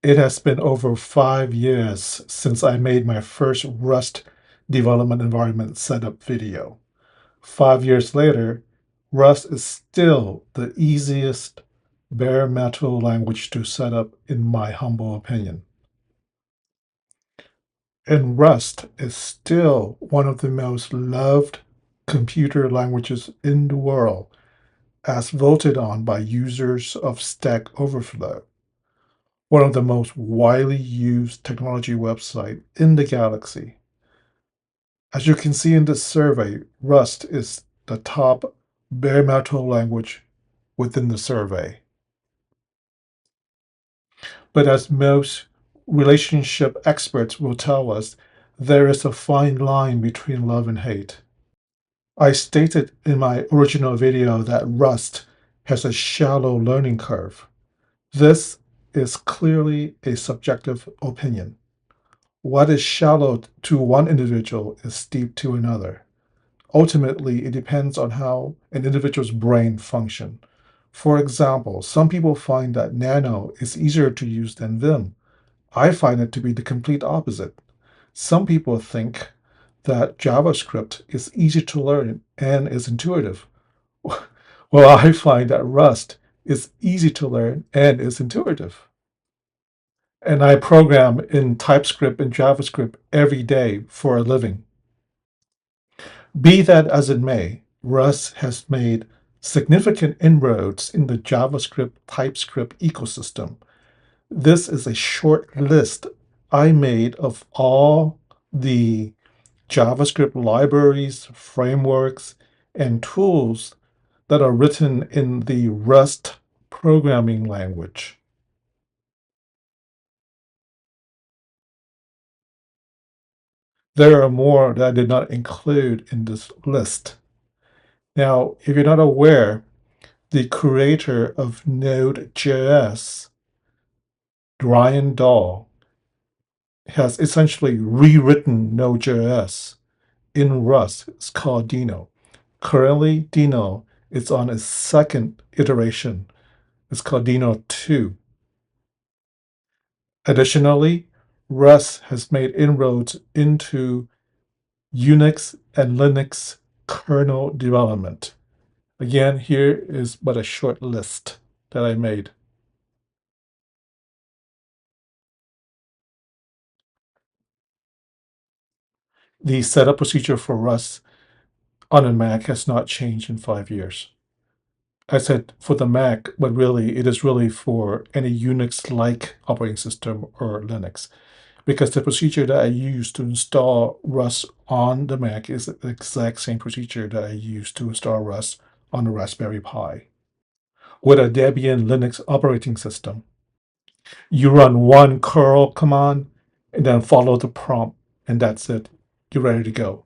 It has been over 5 years since I made my first Rust development environment setup video. 5 years later, Rust is still the easiest bare metal language to set up, in my humble opinion. And Rust is still one of the most loved computer languages in the world, as voted on by users of Stack Overflow, one of the most widely used technology websites in the galaxy. As you can see in this survey, Rust is the top bare metal language within the survey. But as most relationship experts will tell us, there is a fine line between love and hate. I stated in my original video that Rust has a shallow learning curve. This is clearly a subjective opinion. What is shallow to one individual is steep to another. Ultimately, it depends on how an individual's brain functions. For example, some people find that Nano is easier to use than Vim. I find it to be the complete opposite. Some people think that JavaScript is easy to learn and is intuitive. Well, I find that Rust is easy to learn and is intuitive. And I program in TypeScript and JavaScript every day for a living. Be that as it may, Rust has made significant inroads in the JavaScript TypeScript ecosystem. This is a short list I made of all the JavaScript libraries, frameworks, and tools that are written in the Rust programming language. There are more that I did not include in this list. Now, if you're not aware, the creator of Node.js, Brian Dahl, has essentially rewritten Node.js in Rust. It's called Dino. Currently, Dino is on its second iteration. It's called Dino 2. Additionally, Rust has made inroads into UNIX and Linux kernel development. Again, here is but a short list that I made. The setup procedure for Rust on a Mac has not changed in 5 years. I said for the Mac, but really it is really for any Unix-like operating system or Linux, because the procedure that I use to install Rust on the Mac is the exact same procedure that I use to install Rust on the Raspberry Pi. With a Debian Linux operating system, you run one curl command and then follow the prompt, and that's it. You're ready to go.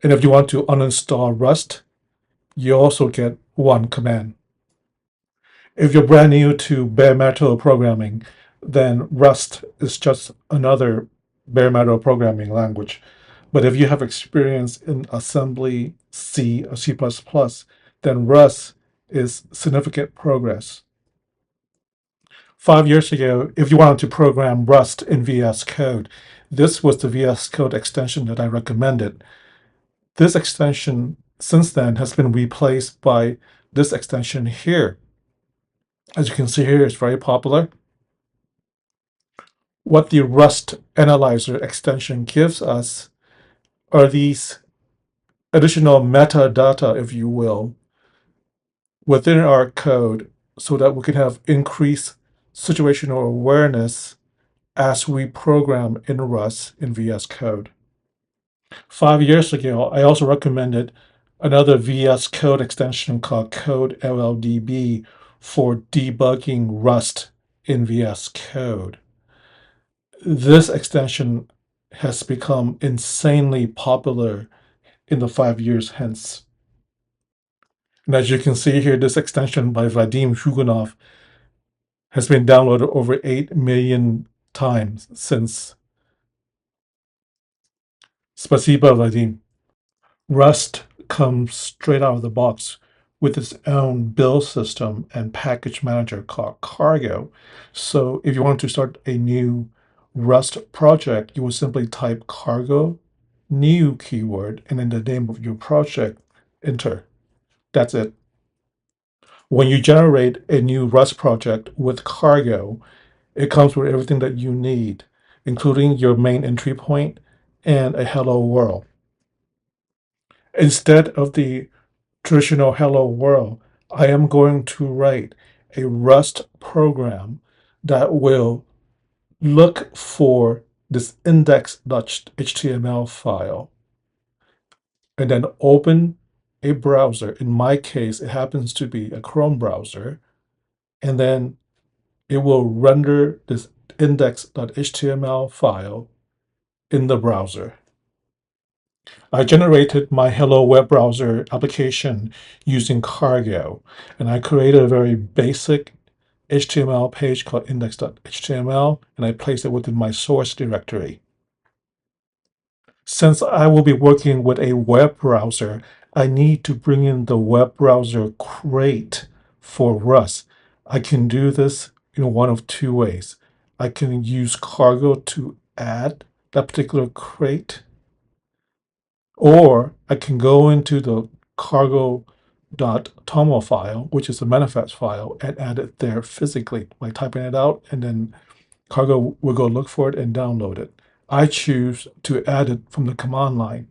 And if you want to uninstall Rust, you also get one command. If you're brand new to bare metal programming, then Rust is just another bare metal programming language. But if you have experience in assembly, C or C++, then Rust is significant progress. 5 years ago, if you wanted to program Rust in VS Code, this was the VS Code extension that I recommended. This extension, since then, has been replaced by this extension here. As you can see here, it's very popular. What the Rust Analyzer extension gives us are these additional metadata, if you will, within our code so that we can have increased situational awareness as we program in Rust in VS Code. 5 years ago, I also recommended another VS Code extension called Code LLDB for debugging Rust in VS Code. This extension has become insanely popular in the 5 years hence. And as you can see here, this extension by Vadim Shuganov has been downloaded over 8 million times since. Spasiba, Vadim. Rust comes straight out of the box with its own build system and package manager called Cargo. So if you want to start a new Rust project, you will simply type cargo, new keyword, and then the name of your project, enter. That's it. When you generate a new Rust project with Cargo, it comes with everything that you need, including your main entry point and a hello world. Instead of the traditional hello world, I am going to write a Rust program that will look for this index.html file and then open a browser. In my case, it happens to be a Chrome browser, and then it will render this index.html file in the browser. I generated my Hello web browser application using Cargo, and I created a very basic HTML page called index.html, and I placed it within my source directory. Since I will be working with a web browser, I need to bring in the web browser crate for Rust. I can do this in one of two ways. I can use Cargo to add that particular crate, or I can go into the cargo.toml file, which is a manifest file, and add it there physically by typing it out, and then Cargo will go look for it and download it. I choose to add it from the command line.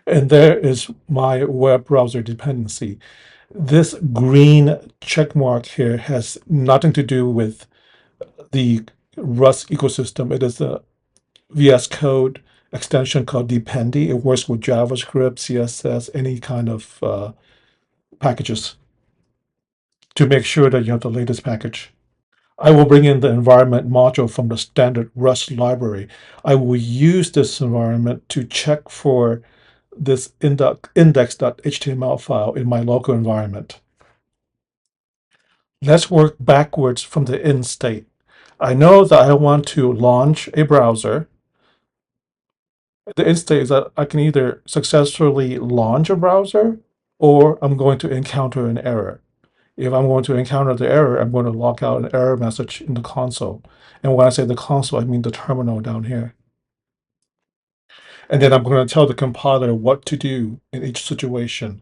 And there is my web browser dependency. This green check mark here has nothing to do with the Rust ecosystem. It is a VS Code extension called Dependy. It works with JavaScript, CSS, any kind of packages to make sure that you have the latest package. I will bring in the environment module from the standard Rust library. I will use this environment to check for this index.html file in my local environment. Let's work backwards from the end state. I know that I want to launch a browser. The end state is that I can either successfully launch a browser or I'm going to encounter an error. If I'm going to encounter the error, I'm going to log out an error message in the console. And when I say the console, I mean the terminal down here. And then I'm going to tell the compiler what to do in each situation.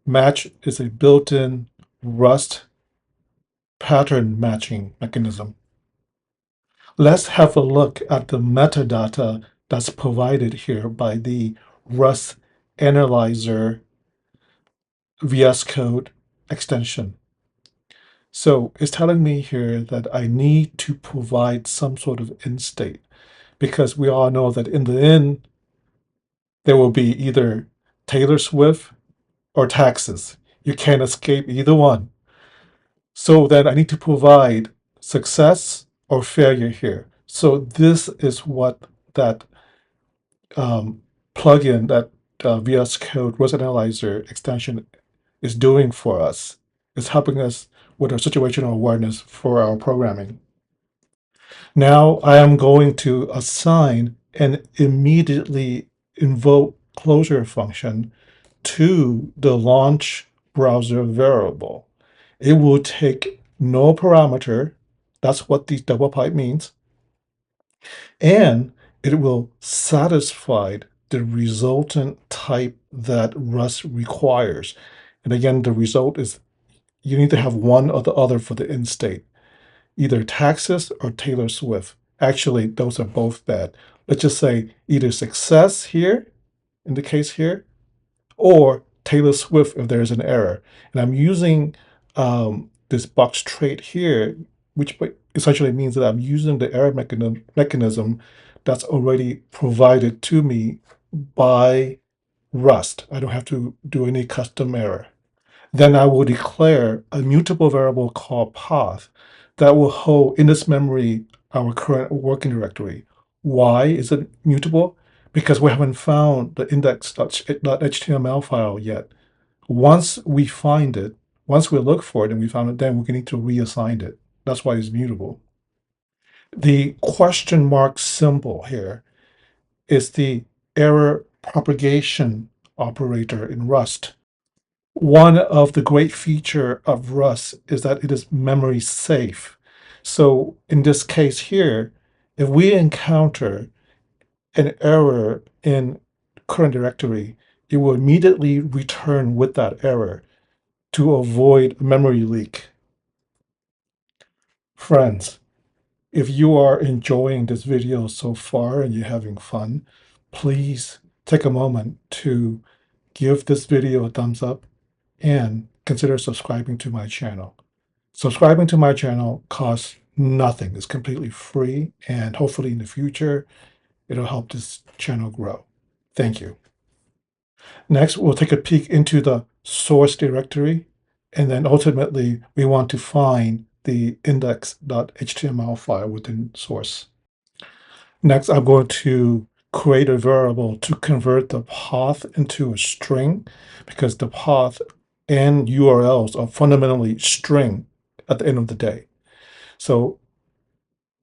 Match is a built-in Rust pattern matching mechanism. Let's have a look at the metadata that's provided here by the Rust Analyzer VS Code extension. So it's telling me here that I need to provide some sort of end state, because we all know that in the end, there will be either Taylor Swift or taxes. You can't escape either one. So then I need to provide success or failure here. So this is what that plugin, that VS Code Rust Analyzer extension is doing for us. It's helping us with our situational awareness for our programming. Now I am going to assign an immediately invoke closure function to the launch browser variable. It will take no parameter. That's what the double pipe means. And it will satisfy the resultant type that Rust requires. And again, the result is you need to have one or the other for the end state, either Texas or Taylor Swift. Actually, those are both bad. Let's just say either success here, in the case here, or Taylor Swift if there's an error. And I'm using this box trait here, which essentially means that I'm using the error mechanism that's already provided to me by Rust. I don't have to do any custom error. Then I will declare a mutable variable called path that will hold in its memory our current working directory. Why is it mutable? Because we haven't found the index.html file yet. Once we find it, once we look for it and we found it, then we need to reassign it. That's why it's mutable. The question mark symbol here is the error propagation operator in Rust. One of the great feature of Rust is that it is memory safe. So in this case here, if we encounter an error in current directory, it will immediately return with that error to avoid memory leak. Friends, if you are enjoying this video so far and you're having fun, please take a moment to give this video a thumbs up and consider subscribing to my channel. Subscribing to my channel costs nothing. It's completely free, and hopefully in the future, it'll help this channel grow. Thank you. Next, we'll take a peek into the source directory, and then ultimately we want to find the index.html file within source. Next, I'm going to create a variable to convert the path into a string, because the path and URLs are fundamentally string at the end of the day. So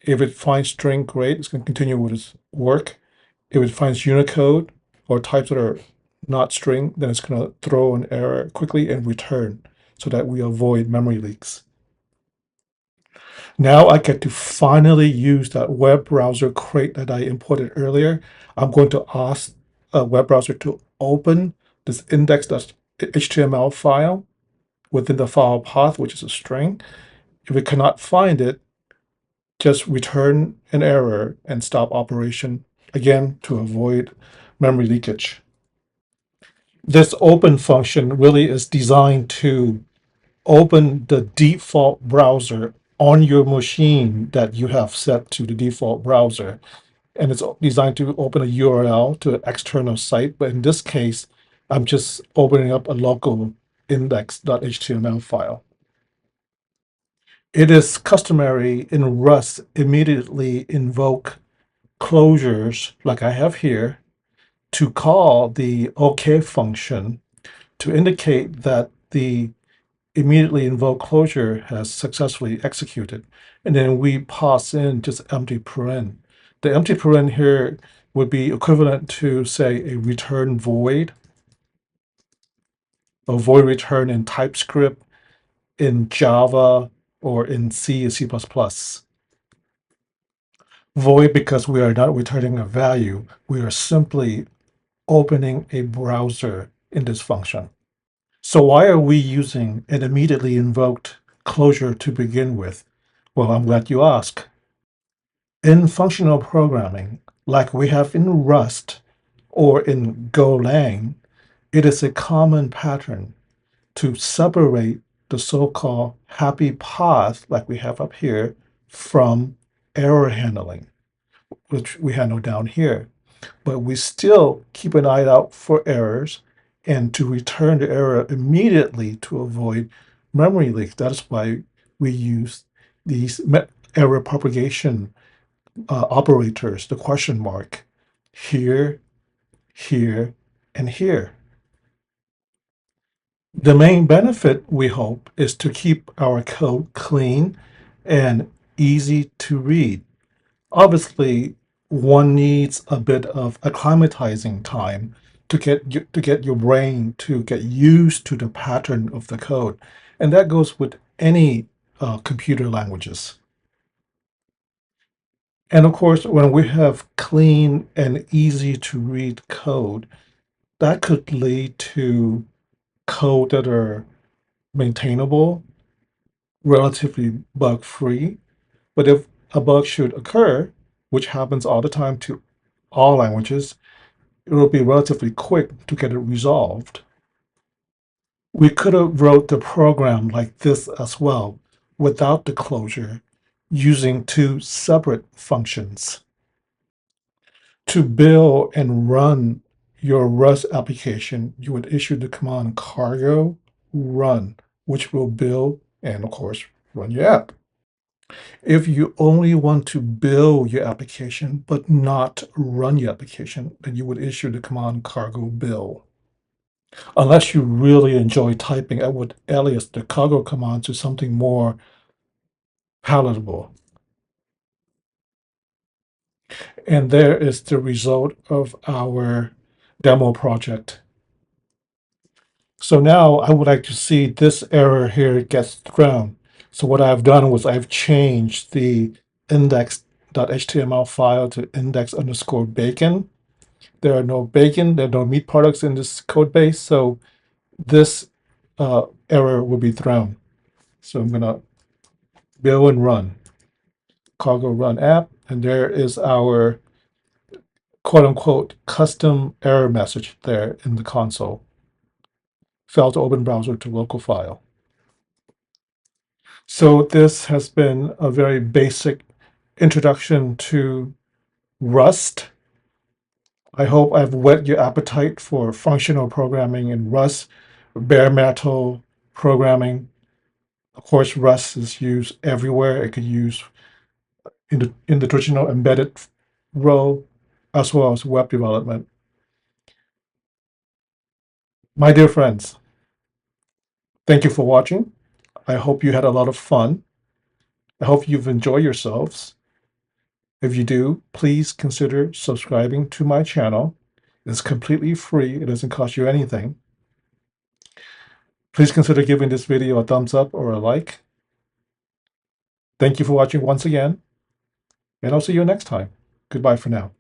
if it finds string, great, it's going to continue with its work. If it finds Unicode or types that are not string, then it's going to throw an error quickly and return so that we avoid memory leaks. Now I get to finally use that web browser crate that I imported earlier. I'm going to ask a web browser to open this index.html file within the file path, which is a string. If it cannot find it, just return an error and stop operation, again, to avoid memory leakage. This open function really is designed to open the default browser on your machine that you have set to the default browser. And it's designed to open a URL to an external site. But in this case, I'm just opening up a local index.html file. It is customary in Rust immediately invoke closures like I have here to call the OK function to indicate that the immediately invoke closure has successfully executed. And then we pass in just empty paren. The empty paren here would be equivalent to, say, a return void, a void return in TypeScript, in Java, or in C and C++. Void because we are not returning a value. We are simply opening a browser in this function. So why are we using an immediately invoked closure to begin with? Well, I'm glad you asked. In functional programming, like we have in Rust or in Golang, it is a common pattern to separate the so-called happy path, like we have up here, from error handling, which we handle down here. But we still keep an eye out for errors and to return the error immediately to avoid memory leaks. That is why we use these error propagation operators, the question mark, here, here, and here. The main benefit, we hope, is to keep our code clean and easy to read. Obviously, one needs a bit of acclimatizing time to get your brain to get used to the pattern of the code, and that goes with any computer languages. And of course, when we have clean and easy to read code, that could lead to code that are maintainable, relatively bug-free. But if a bug should occur, which happens all the time to all languages, it will be relatively quick to get it resolved. We could have wrote the program like this as well, without the closure, using two separate functions. To build and run your Rust application, you would issue the command cargo run, which will build and, of course, run your app. If you only want to build your application but not run your application, then you would issue the command cargo build. Unless you really enjoy typing, I would alias the cargo command to something more palatable. And there is the result of our demo project. So now I would like to see this error here gets thrown. So what I've done was I've changed the index.html file to index_bacon. There are no bacon, there are no meat products in this code base, so this error will be thrown. So I'm gonna build and run, cargo run app, and there is our quote unquote custom error message there in the console. Failed to open browser to local file. So this has been a very basic introduction to Rust. I hope I've whet your appetite for functional programming in Rust, bare metal programming. Of course, Rust is used everywhere. It could use in the traditional embedded role, as well as web development. My dear friends, thank you for watching. I hope you had a lot of fun. I hope you've enjoyed yourselves. If you do, please consider subscribing to my channel. It's completely free. It doesn't cost you anything. Please consider giving this video a thumbs up or a like. Thank you for watching once again, and I'll see you next time. Goodbye for now.